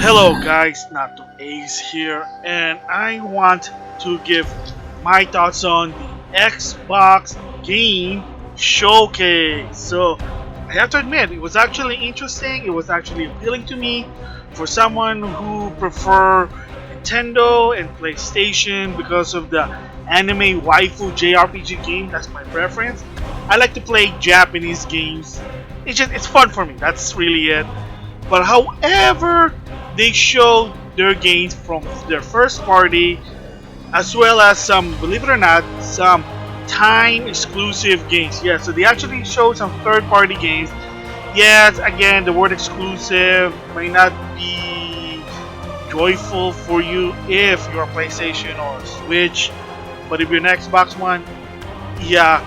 Hello guys, NautoAce here, and I want to give my thoughts on the Xbox Game Showcase. So I have to admit, it was actually interesting, it was actually appealing to me for someone who prefer Nintendo and PlayStation because of the anime waifu JRPG game. That's my preference. I like to play Japanese games. It's fun for me, that's really it. But however, they showed their games from their first party, as well as some, believe it or not, some time exclusive games. Yeah, so they actually showed some third party games. Yes, again, the word exclusive may not be joyful for you if you're a PlayStation or Switch, but if you're an Xbox One, yeah,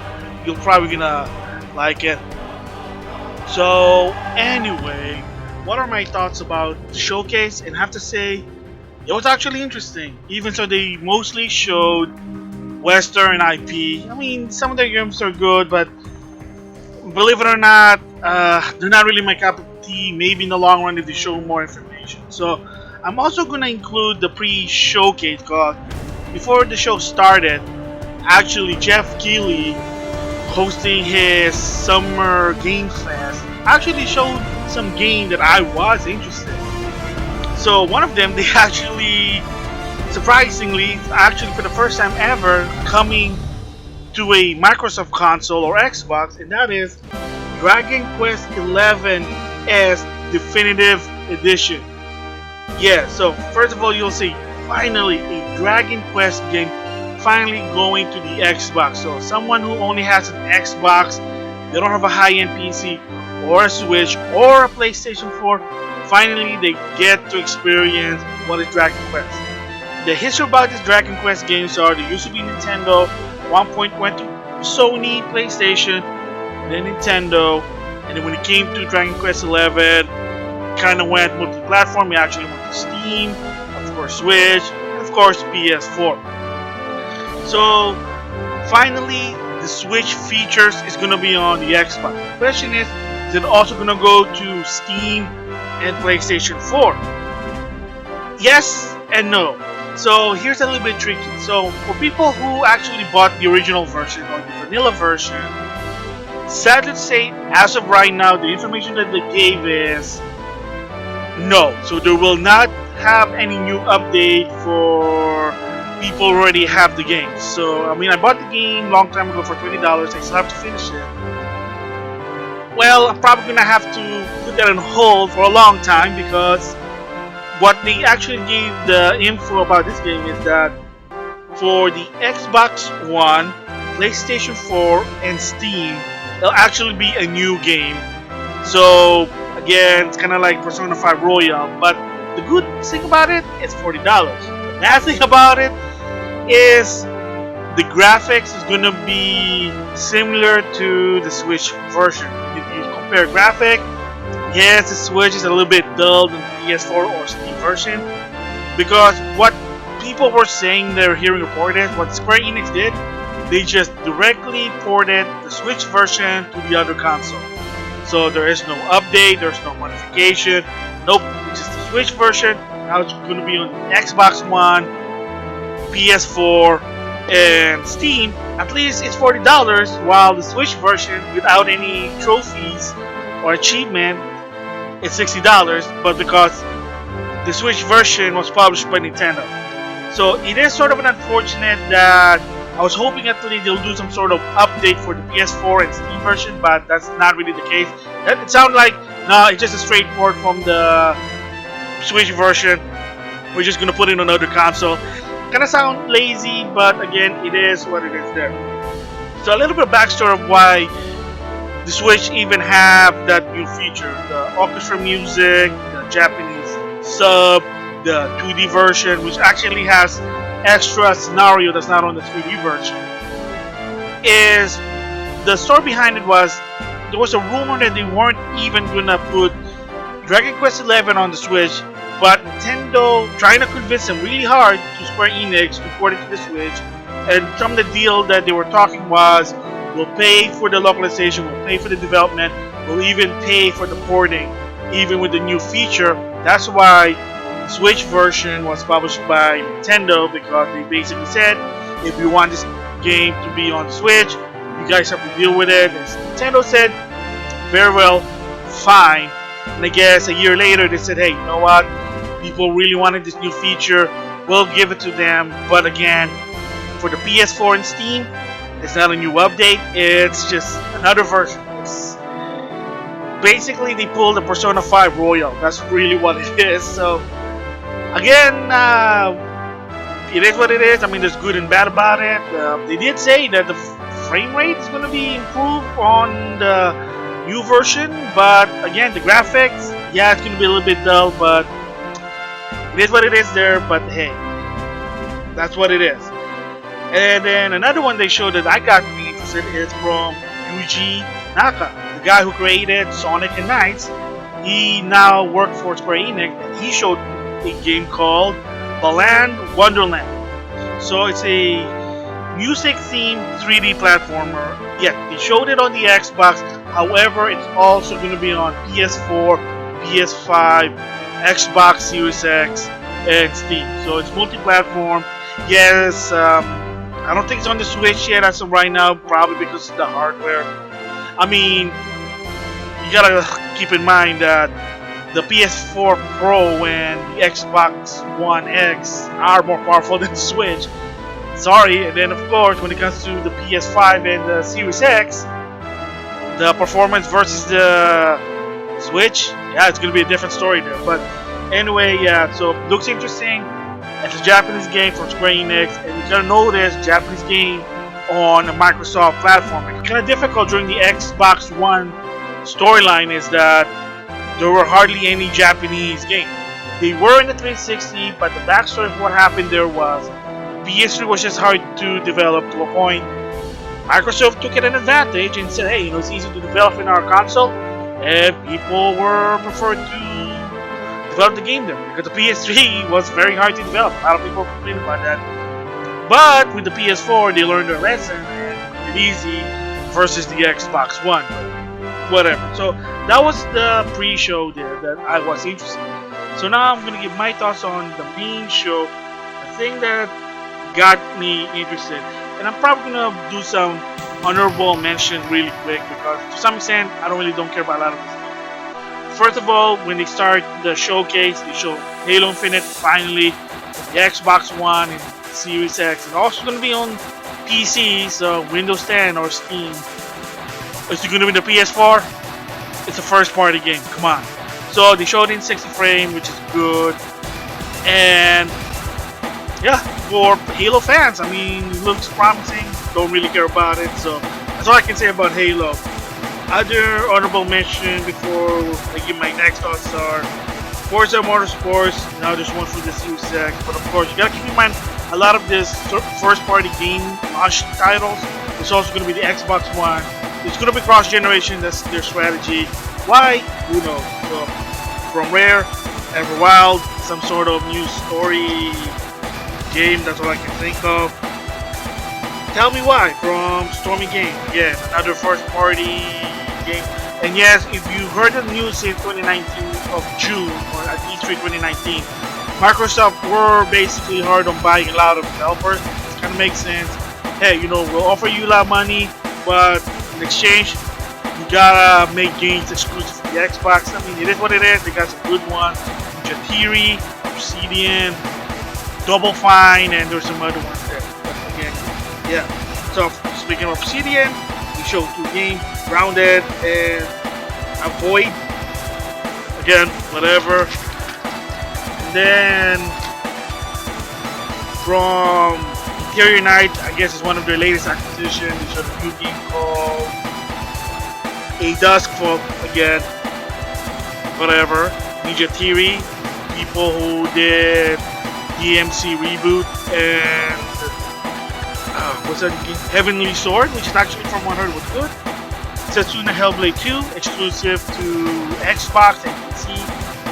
you're probably gonna like it. So, anyway, what are my thoughts about the showcase? And I have to say, it was actually interesting. Even so, they mostly showed Western IP. I mean, some of their games are good, but believe it or not, they're not really my cup of tea. Maybe in the long run if they show more information. So, I'm also gonna include the pre-showcase because before the show started, actually Jeff Keighley, hosting his Summer Game Fest, actually showed some game that I was interested in. So one of them, they actually, surprisingly, actually for the first time ever, coming to a Microsoft console or Xbox, and that is Dragon Quest XI as Definitive Edition. Yeah, so first of all, you'll see finally a Dragon Quest game finally going to the Xbox. So someone who only has an Xbox, they don't have a high-end PC or a Switch or a PlayStation 4, finally they get to experience what is Dragon Quest. The history about these Dragon Quest games are they used to be Nintendo, 1 point went to Sony, PlayStation, then Nintendo, and then when it came to Dragon Quest 11, kind of went multi-platform. It actually went to Steam, of course Switch, and of course PS4. So finally, the Switch features is going to be on the Xbox. The question is it also going to go to Steam and PlayStation 4? Yes and no. So here's a little bit tricky. So for people who actually bought the original version or the vanilla version, sad to say, as of right now, the information that they gave is no. So they will not have any new update for people who already have the game. So I mean, I bought the game a long time ago for $20. I still have to finish it. Well, I'm probably gonna have to put that on hold for a long time because what they actually gave the info about this game is that for the Xbox One, PlayStation 4, and Steam, it'll actually be a new game. So again, it's kind of like Persona 5 Royal, but the good thing about it is $40. The bad thing about it is the graphics is gonna be similar to the Switch version. If you compare graphic, yes, the Switch is a little bit dull than the PS4 or Steam version, because what people were saying they're hearing reported, what Square Enix did, they just directly ported the Switch version to the other console. So there is no update, there's no modification, nope, it's just the Switch version. Now it's going to be on the Xbox One, PS4, and Steam. At least it's $40, while the Switch version without any trophies or achievement is $60, but because the Switch version was published by Nintendo. So it is sort of an unfortunate that I was hoping at least they'll do some sort of update for the PS4 and Steam version, but that's not really the case. It sounds like, no, it's just a straight port from the Switch version. We're just gonna put it on another console. Kinda sound lazy, but again, it is what it is there. So a little bit of backstory of why the Switch even have that new feature. The orchestra music, the Japanese sub, the 2D version, which actually has extra scenario that's not on the 3D version. Is the story behind it was there was a rumor that they weren't even gonna put Dragon Quest XI on the Switch, but Nintendo trying to convince them really hard to Square Enix to port it to the Switch, and some of the deal that they were talking was we'll pay for the localization, we'll pay for the development, we'll even pay for the porting, even with the new feature. That's why Switch version was published by Nintendo because they basically said, if you want this game to be on Switch, you guys have to deal with it. And Nintendo said, very well, fine. And I guess a year later they said, hey, you know what? People really wanted this new feature. We'll give it to them. But again, for the PS4 and Steam, it's not a new update. It's just another version. It's basically, they pulled the Persona 5 Royal. That's really what it is. So, again, it is what it is. I mean, there's good and bad about it. They did say that the frame rate is going to be improved on the new version. But, again, the graphics, yeah, it's going to be a little bit dull. But it is what it is there. But, hey, that's what it is. And then another one they showed that I got me interested is from Yuji Naka, the guy who created Sonic and Knights. He now works for Square Enix, and he showed a game called Balan Wonderland. So it's a music-themed 3D platformer. Yeah, they showed it on the Xbox. However, it's also going to be on PS4, PS5, Xbox Series X, and Steam. So it's multi-platform. Yes, I don't think it's on the Switch yet as of right now, probably because of the hardware. I mean, you gotta keep in mind that the PS4 Pro and the Xbox One X are more powerful than the Switch. Sorry, and then of course, when it comes to the PS5 and the Series X, the performance versus the Switch, yeah, it's gonna be a different story there. But anyway, yeah, so looks interesting. It's a Japanese game from Square Enix, and you gotta notice Japanese game on a Microsoft platform. It's kind of difficult during the Xbox One storyline is that there were hardly any Japanese games. They were in the 360, but the backstory of what happened there was PS3 was just hard to develop to a point. Microsoft took it an advantage and said, hey, it's easy to develop in our console, and people were preferred to develop the game there because the PS3 was very hard to develop. A lot of people complained about that. But with the PS4, they learned their lesson and made it easy versus the Xbox One. Whatever. So that was the pre-show there that I was interested in. So now I'm going to give my thoughts on the main show, the thing that got me interested. And I'm probably going to do some honorable mention really quick because to some extent I don't care about a lot of this. First of all, when they start the showcase, they show Halo Infinite finally, the Xbox One and Series X. It's also going to be on PC, so Windows 10 or Steam. Is it going to be the PS4? It's a first-party game. Come on. So they showed it in 60 frame, which is good. And yeah, for Halo fans, I mean, it looks promising. Don't really care about it, so that's all I can say about Halo. Other honorable mention before I give my next thoughts are Forza Motorsports. Now there's one for the Series X, but of course you gotta keep in mind a lot of this first-party game launch titles. It's also going to be the Xbox One. It's going to be cross-generation. That's their strategy. Why? Who knows? So from Rare, Everwild, some sort of new story game. That's all I can think of. Tell Me Why from Stormy Games. Again, another first-party game. And yes, if you heard the news in 2019 of June, or at E3 2019, Microsoft were basically hard on buying a lot of developers. It kind of makes sense. Hey, we'll offer you a lot of money, but in exchange, you gotta make games exclusive to the Xbox. I mean, it is what it is. They got some good ones. Jatiri, Obsidian, Double Fine, and there's some other ones there. But again, yeah. So, speaking of Obsidian, we showed 2 games, Grounded and Avoid. Again, whatever. And then, from Interior Night, I guess it's one of their latest acquisitions. They showed a new game called A Dusk Fall. Again, whatever. Ninja Theory, people who did DMC Reboot and what's that game? Heavenly Sword, which is actually from what I heard was good. Setsuna Hellblade 2, exclusive to Xbox and PC.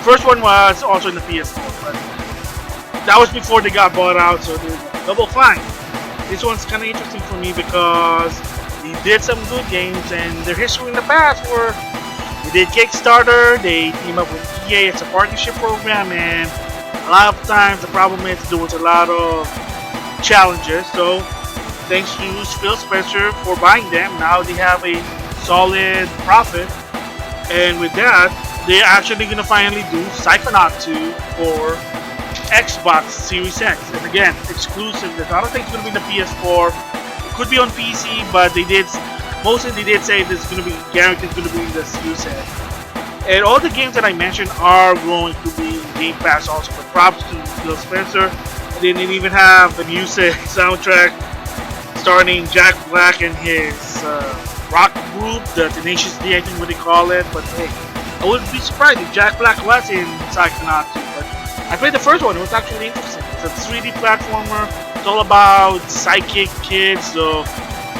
First one was also in the PS4, but that was before they got bought out, so they Double Fine. This one's kind of interesting for me because they did some good games, and their history in the past were they did Kickstarter, they team up with EA, it's a partnership program, and A lot of times the problem is there was a lot of challenges. So thanks to Phil Spencer for buying them, now they have a solid profit. And with that, they're actually gonna finally do Psychonaut 2 for Xbox Series X. And again, exclusive. I don't think it's gonna be the PS4. It could be on PC, but they did say this is gonna be guaranteed gonna be in the Series X. And all the games that I mentioned are going to be in Game Pass also. But props to Phil Spencer. And they didn't even have the music soundtrack starring Jack Black and his rock group, the Tenacious D, I think what they call it. But hey, I wouldn't be surprised if Jack Black was in Psychonaut 2. But I played the first one. It was actually interesting. It's a 3D platformer. It's all about psychic kids. So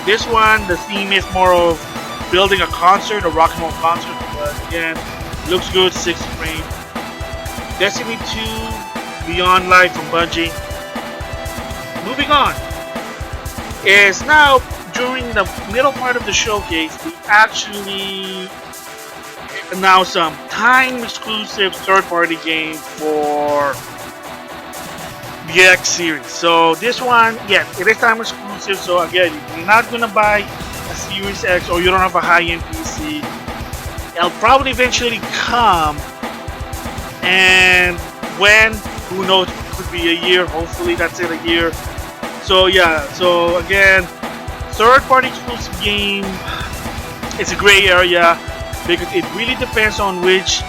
this one, the theme is more of building a concert, a rock and roll concert. But again, looks good, 60 frame. Destiny 2 Beyond Light from Bungie. Moving on. Is now during the middle part of the showcase, we actually announced some time exclusive third-party game for the X series. So this one, yeah, it is time exclusive. So again, if you're not gonna buy a Series X or you don't have a high-end PC, it'll probably eventually come. And when, who knows, it could be a year. Hopefully that's it, a year. So yeah, so again, third-party exclusive game, it's a gray area because it really depends on which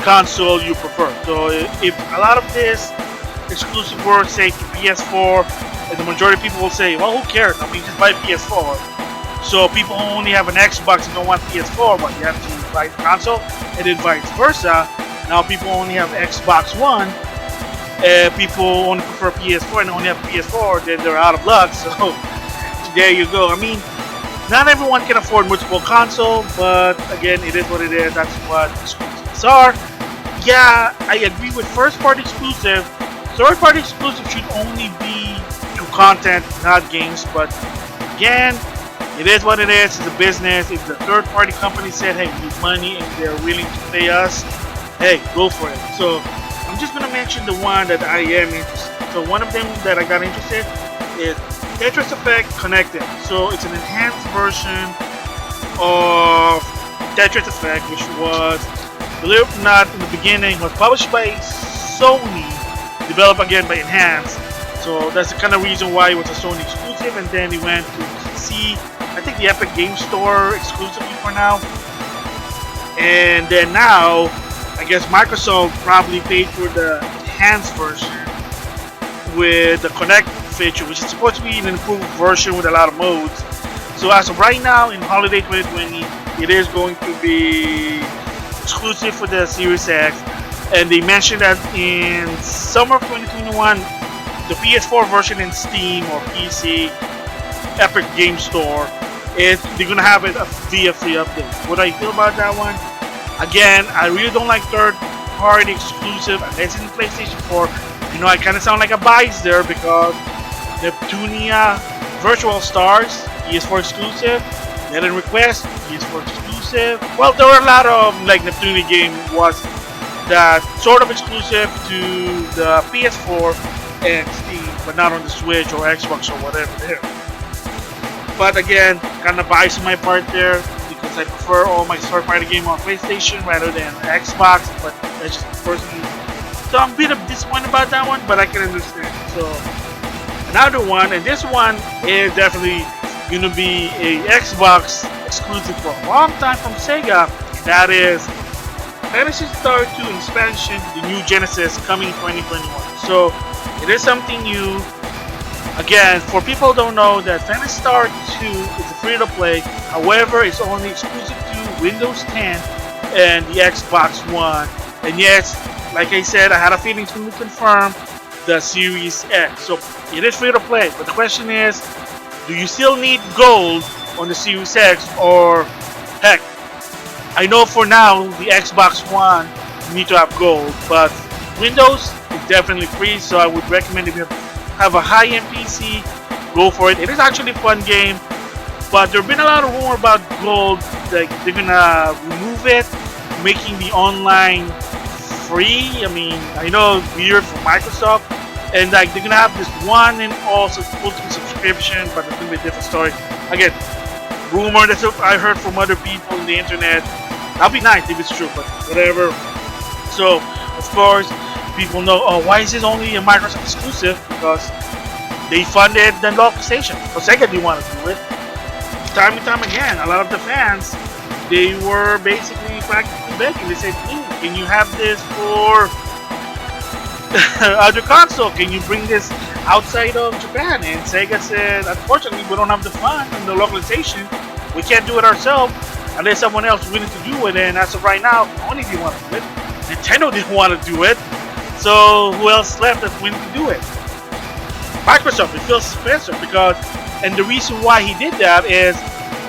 console you prefer. So if a lot of this exclusive works, say to PS4, and the majority of people will say, well, who cares? I mean, just buy PS4. So people who only have an Xbox and don't want PS4, but you have to buy the console, and then vice versa. Now people only have Xbox One. People only prefer PS4 and only have PS4, then they're out of luck. So there you go. I mean, not everyone can afford multiple consoles, but again, it is what it is. That's what exclusives are. Yeah, I agree with first-party exclusive. Third-party exclusive should only be to content, not games. But again, it is what it is. It's a business. If the third-party company said, "Hey, we need money," and they're willing to pay us, hey, go for it. So I'm just gonna mention the one that I am interested. So one of them that I got interested is Tetris Effect Connected. So it's an enhanced version of Tetris Effect, which was, believe it or not, in the beginning was published by Sony, developed again by Enhanced. So that's the kind of reason why it was a Sony exclusive, and then it went to PC, I think the Epic Game Store exclusively for now. And then now, I guess Microsoft probably paid for the enhanced version with the Connect feature, which is supposed to be an improved version with a lot of modes. So as of right now, in holiday 2020, it is going to be exclusive for the Series X. And they mentioned that in summer of 2021, the PS4 version in Steam or PC, Epic Game Store, they're gonna have it via free update. What I feel about that one? Again, I really don't like third-party exclusive unless it's in PlayStation 4. You know, I kind of sound like a bias there because Neptunia Virtual Stars, PS4 exclusive. Let and Request, PS4 exclusive. Well, there were a lot of like Neptunia game was that sort of exclusive to the PS4 and Steam, but not on the Switch or Xbox or whatever there. But again, kind of bias on my part there, because I prefer all my third-party game on PlayStation rather than Xbox, but that's just personally. So I'm a bit disappointed about that one, but I can understand. So another one, and this one is definitely going to be a Xbox exclusive for a long time from SEGA. That is Phantasy Star 2 expansion, the new Genesis, coming 2021. So it is something new. Again, for people who don't know, that Phantasy Star 2 is a free-to-play. However, it's only exclusive to Windows 10 and the Xbox One. And yes, like I said, I had a feeling it's going to confirm the Series X. So it is free-to-play. But the question is, do you still need gold on the Series X? Or, heck, I know for now, the Xbox One, you need to have gold. But Windows is definitely free. So I would recommend if you have a high-end PC, go for it. It is actually a fun game, but there have been a lot of rumor about gold, like they're gonna remove it, making the online free. I mean, I know it's weird for Microsoft, and like they're gonna have this one and also ultimate subscription, but it's gonna be a different story. Again, rumor that's what I heard from other people in the internet. That'd be nice if it's true, but whatever. So, of course, people know, oh, why is this only a Microsoft exclusive? Because they funded the localization. So SEGA didn't want to do it. Time and time again, a lot of the fans, they were basically practically begging. They said, please, can you have this for other console? Can you bring this outside of Japan? And Sega said, unfortunately, we don't have the fund and the localization. We can't do it ourselves unless someone else is willing to do it. And as of right now, Sony didn't want to do it. Nintendo didn't want to do it. So who else left that's willing to do it? Microsoft, it feels Spencer, because, and the reason why he did that is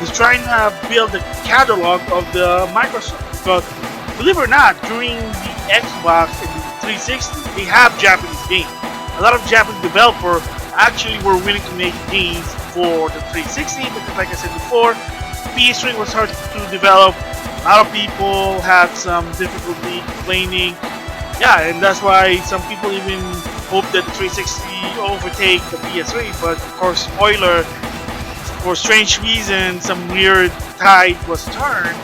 he's trying to build the catalog of the Microsoft. Because believe it or not, during the Xbox and the 360, they have Japanese games. A lot of Japanese developers actually were willing to make games for the 360 because, like I said before, PS3 was hard to develop. A lot of people had some difficulty complaining. Yeah, and that's why some people even hope that the 360 overtake the PS3. But of course, spoiler, for strange reason, some weird tide was turned.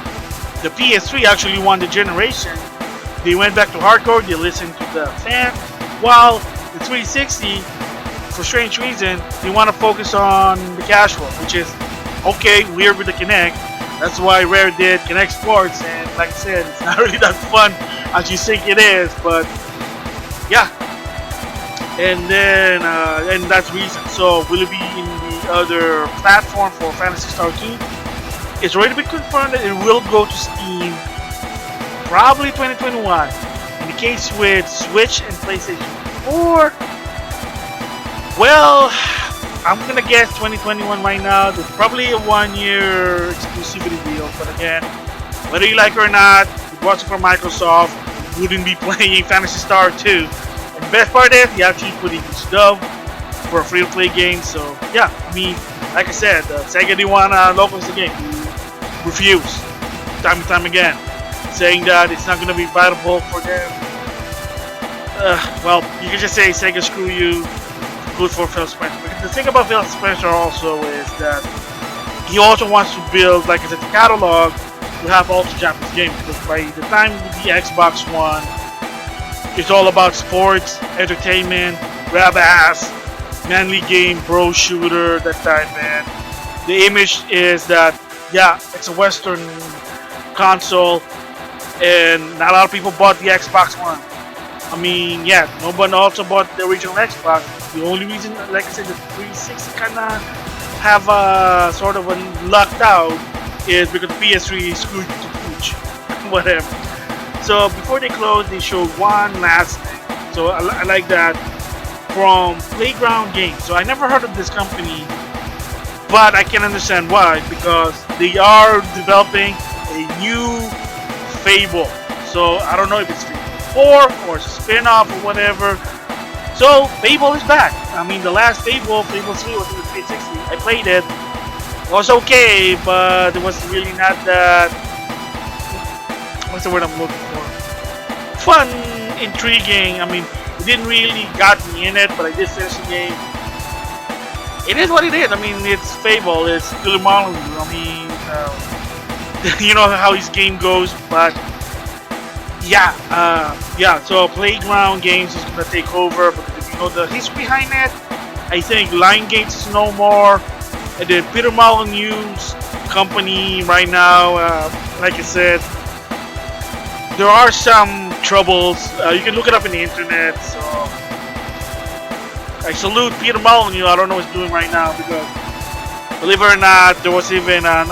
The PS3 actually won the generation. They went back to hardcore, they listened to the fans, while the 360, for strange reason, they want to focus on the casual, which is okay, weird with the Kinect. That's why Rare did Kinect Sports, and like I said, it's not really that fun as you think it is, but yeah. And then, and that's the reason. So, will it be in the other platform for Phantasy Star 2? It's already been confirmed that it will go to Steam probably 2021. In the case with Switch and PlayStation 4, well, I'm gonna guess 2021 right now. There's probably a 1-year exclusivity deal, but again, whether you like it or not, if you're watching from Microsoft, you wouldn't be playing Phantasy Star 2. And the best part is, you actually put in dub for a free-to-play game. So yeah, I mean, like I said, Sega didn't want to localize the game. Refused, time and time again, saying that it's not going to be viable for them. Well, you can just say Sega screw you, good for Phil Spencer. Because the thing about Phil Spencer also is that he also wants to build, like I said, the catalog to have also Japanese games. Because by the time the Xbox One, it's all about sports, entertainment, grab ass, manly game, bro shooter, that type. And the image is that, yeah, it's a Western console, and not a lot of people bought the Xbox One. I mean, yeah, nobody also bought the original Xbox. The only reason, like I said, the 360 kind of have a sort of a lucked out is because the PS3 screwed to pooch. Whatever. So before they close, they showed one last thing. So I like that, from Playground Games. So I never heard of this company, but I can understand why, because they are developing a new Fable. So I don't know if it's Fable 4 or it's a spin-off or whatever. So Fable is back. I mean, the last Fable 3 was in the 360. I played it. It was okay, but it was really not that, what's the word I'm looking for? Fun, intriguing. I mean, it didn't really got me in it, but I did finish the game. It is what it is. I mean, it's Fable. It's Guillermo. I mean, you know how his game goes, but yeah, yeah. So Playground Games is gonna take over, because if you know the history behind it, I think Lion Gates is no more, and then Peter Molyneux's company right now. Like I said, there are some troubles. You can look it up in the internet. So I salute Peter Molyneux. I don't know what he's doing right now, because believe it or not, there was even a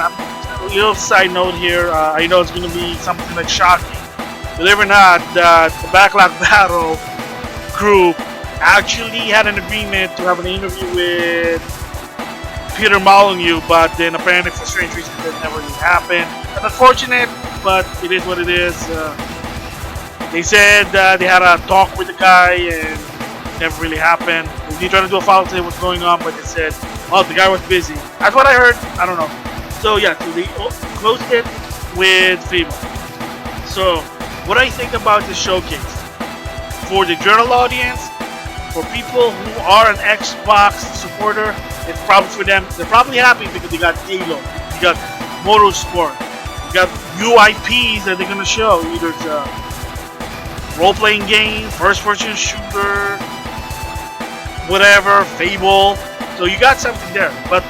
little side note here. I know it's going to be something like shocking. Believe it or not, that the Backlog Battle group actually had an agreement to have an interview with Peter Molyneux, but then apparently for strange reasons that never really happened. That's unfortunate, but it is what it is. They said they had a talk with the guy and never really happened. They tried to do a follow-up to say what's going on, but they said, oh, the guy was busy. That's what I heard. I don't know. So yeah, so they closed it with Fable. So what I think about this showcase, for the general audience, for people who are an Xbox supporter, it's probably for them. They're probably happy because they got Halo, you got Motorsport, you got new IPs that they're gonna show. Either it's a role-playing game, first-person shooter, whatever, Fable. So you got something there. But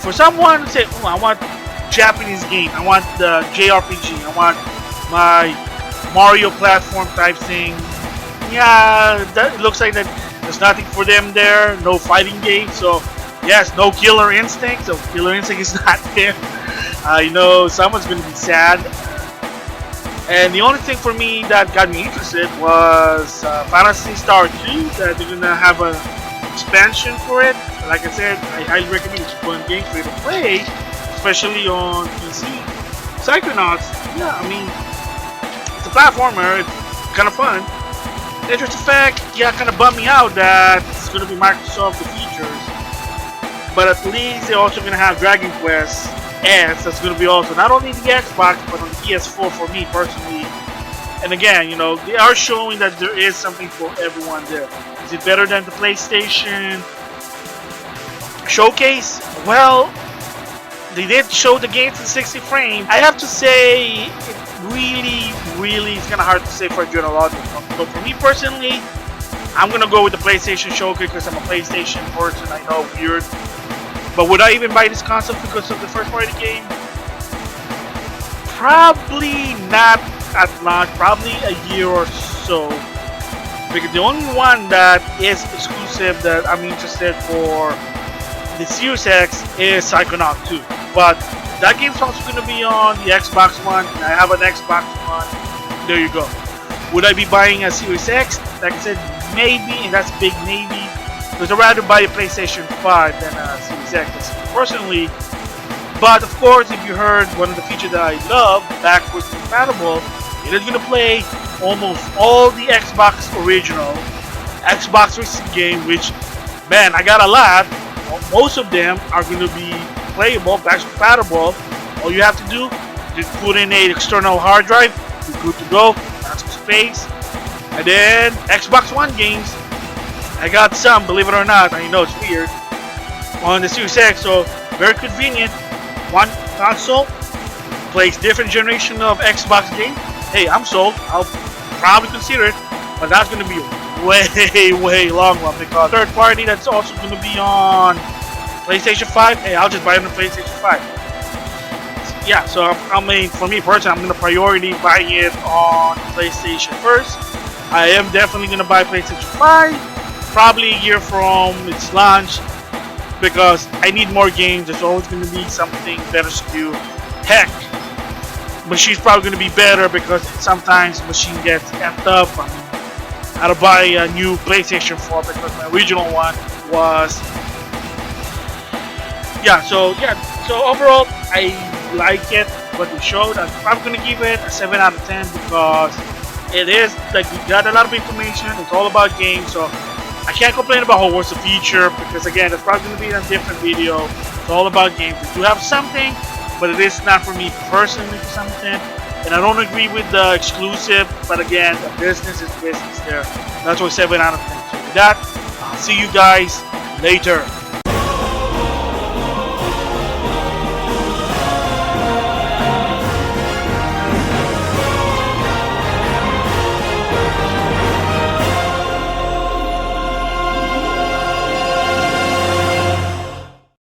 for someone to say, oh, I want Japanese game, I want the JRPG, I want my Mario platform type thing, yeah, that looks like that there's nothing for them there. No fighting game. So yes, no Killer Instinct. So Killer Instinct is not there. I know someone's going to be sad. And the only thing for me that got me interested was Phantasy Star 2, that they're going to have an expansion for it. Like I said, I highly recommend it's a fun game for you to play, especially on PC. Psychonauts, yeah, I mean, it's a platformer, it's kind of fun. Interesting fact, yeah, kind of bummed me out that it's going to be Microsoft the features. But at least they're also going to have Dragon Quest S, that's going to be also not only the Xbox, but on the PS4 for me personally. And again, you know, they are showing that there is something for everyone there. Is it better than the PlayStation Showcase? Well, they did show the games in 60 frames. I have to say, it really is kind of hard to say for a general audience. So for me personally, I'm going to go with the PlayStation Showcase because I'm a PlayStation person. I know, weird. But would I even buy this console because of the first party game? Probably not at launch, probably a year or so. Because the only one that is exclusive that I'm interested for the Series X is Psychonauts 2. But that game's also going to be on the Xbox One, and I have an Xbox One. There you go. Would I be buying a Series X? Like I said, maybe, and that's a big maybe. Because I'd rather buy a PlayStation 5 than a Series X, personally. But of course, if you heard one of the features that I love, backwards compatible, it is going to play almost all the Xbox original Xbox 360 game, which, man, I got a lot. Most of them are going to be playable, backwards compatible. All you have to do is put in an external hard drive, you're good to go, that's some space. And then Xbox One games, I got some, believe it or not, I know it's weird, on the Series X, so very convenient. One console plays different generation of Xbox games. Hey, I'm sold. I'll probably consider it, but that's going to be a way long one because third party that's also going to be on PlayStation 5. Hey, I'll just buy it on PlayStation 5. Yeah, so I mean, for me personally, I'm going to priority buying it on PlayStation first. I am definitely going to buy PlayStation 5. Probably a year from its launch because I need more games. There's always going to be something better to do. Heck, machine's probably going to be better because sometimes machine gets amped up. I mean, I had to buy a new PlayStation 4 because my original one was. So overall, I like it. What they showed, I'm probably going to give it a 7 out of 10 because it is like we got a lot of information. It's all about games, so I can't complain about how what's the feature because again, it's probably going to be in a different video. It's all about games. We do have something, but it is not for me personally something. And I don't agree with the exclusive, but again, the business is business there. That's why 7 out of 10. So with that, I'll see you guys later.